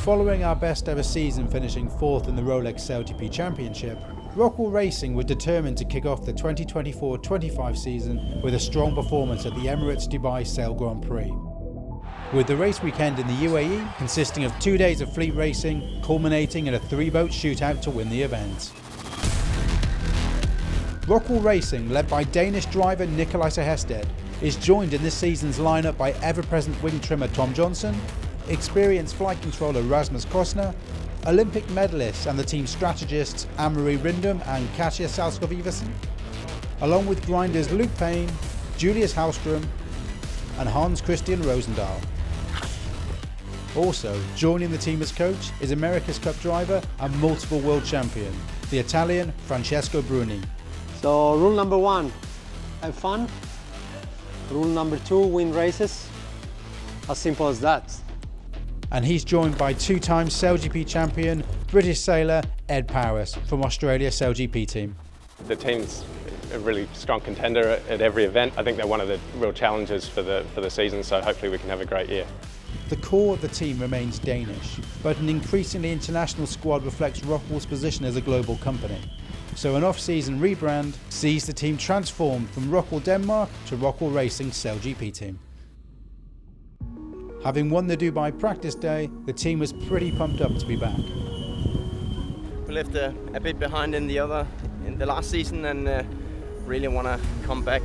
Following our best ever season finishing 4th in the Rolex SailGP Championship, ROCKWOOL Racing were determined to kick off the 2024-25 season with a strong performance at the Emirates Dubai Sail Grand Prix. With the race weekend in the UAE consisting of 2 days of fleet racing, culminating in a 3-boat shootout to win the event. ROCKWOOL Racing, led by Danish driver Nikolaj Hested, is joined in this season's lineup by ever-present wing trimmer Tom Johnson, experienced flight controller Rasmus Kostner, Olympic medalists and the team strategists Anne-Marie Rindum and Katja Salskov-Iversen, along with grinders Luke Payne, Julius Hallström and Hans Christian Rosendahl. Also joining the team as coach is America's Cup driver and multiple world champion, the Italian Francesco Bruni. So rule number 1, have fun. Rule number 2, win races. As simple as that. And he's joined by 2-time SailGP champion, British sailor Ed Powys from Australia SailGP Team. The team's a really strong contender at every event. I think they're one of the real challenges for the season, so hopefully we can have a great year. The core of the team remains Danish, but an increasingly international squad reflects ROCKWOOL's position as a global company. So an off-season rebrand sees the team transformed from ROCKWOOL Denmark to ROCKWOOL Racing SailGP Team. Having won the Dubai practice day, the team was pretty pumped up to be back. We left a bit behind in the last season and really want to come back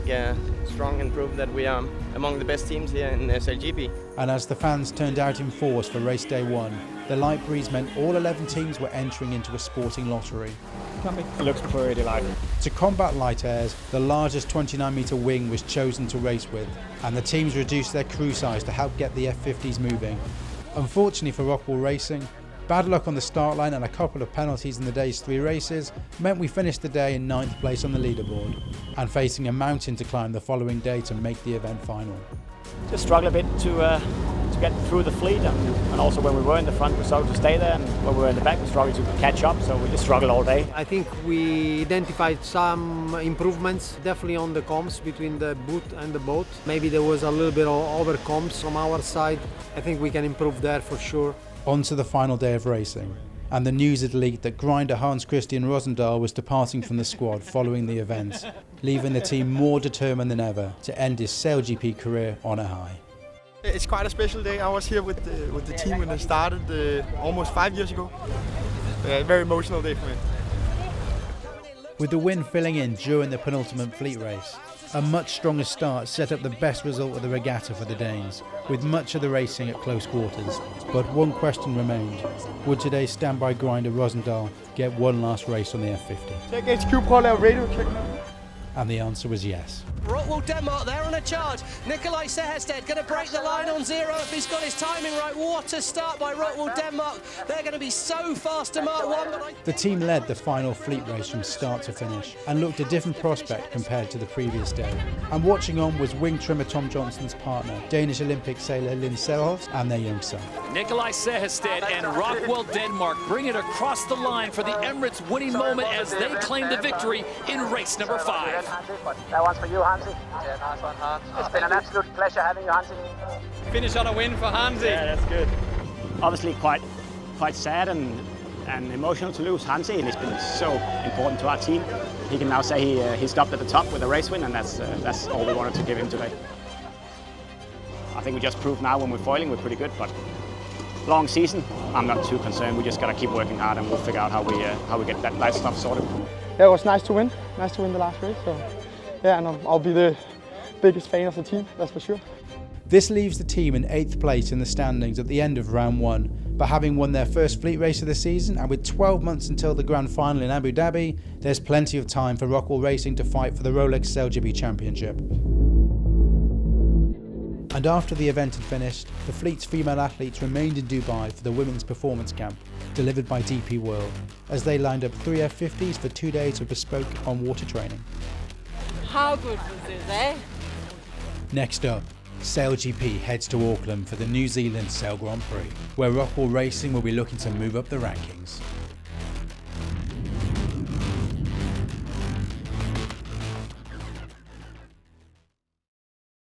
strong and prove that we are among the best teams here in SailGP. And as the fans turned out in force for race day 1, the light breeze meant all 11 teams were entering into a sporting lottery. It looks pretty light. To combat light airs, the largest 29-metre wing was chosen to race with, and the teams reduced their crew size to help get the F50s moving. Unfortunately for ROCKWOOL Racing, bad luck on the start line and a couple of penalties in the day's 3 races meant we finished the day in 9th place on the leaderboard, and facing a mountain to climb the following day to make the event final. Just struggled a bit to get through the fleet, and also when we were in the front we struggled to stay there, and when we were in the back we struggled to catch up, so we just struggled all day. I think we identified some improvements, definitely on the comms between the boot and the boat. Maybe there was a little bit of over comms from our side. I think we can improve there for sure. On to the final day of racing, and the news had leaked that grinder Hans Christian Rosendahl was departing from the squad following the event, leaving the team more determined than ever to end his SailGP career on a high. It's quite a special day. I was here with the team when it started almost 5 years ago. A very emotional day for me. With the wind filling in during the penultimate fleet race, a much stronger start set up the best result of the regatta for the Danes, with much of the racing at close quarters. But one question remained: would today's standby grinder Rosendahl get one last race on the F50? Check HQ, prøv at lave radio check now. And the answer was yes. ROCKWOOL Denmark, they're on a charge. Nikolaj Hested going to break the line on 0 if he's got his timing right. What a start by ROCKWOOL Denmark. They're going to be so fast to mark 1. The team led the final fleet race from start to finish and looked a different prospect compared to the previous day. And watching on was wing trimmer Tom Johnson's partner, Danish Olympic sailor Lynn Selholt, and their young son. Nikolaj Hested and ROCKWOOL Denmark bring it across the line for the Emirates winning moment as they claim the victory in race number 5. That one's for you, Hansi. Yeah, nice one, Hans. It's been an absolute pleasure having you, Hansi. Finish on a win for Hansi. Yeah, that's good. Obviously quite sad and emotional to lose Hansi, and it's been so important to our team. He can now say he stopped at the top with a race win, and that's all we wanted to give him today. I think we just proved now when we're foiling we're pretty good, but long season, I'm not too concerned. We just got to keep working hard, and we'll figure out how we get that light stuff sorted. Yeah, it was nice to win. Nice to win the last race. So, yeah, and I'll be the biggest fan of the team, that's for sure. This leaves the team in 8th place in the standings at the end of round 1, but having won their first fleet race of the season and with 12 months until the grand final in Abu Dhabi, there's plenty of time for ROCKWOOL Racing to fight for the Rolex SailGP Championship. And after the event had finished, the fleet's female athletes remained in Dubai for the women's performance camp, delivered by DP World, as they lined up 3 F50s for 2 days of bespoke on-water training. How good was this, eh? Next up, SailGP heads to Auckland for the New Zealand Sail Grand Prix, where ROCKWOOL Racing will be looking to move up the rankings.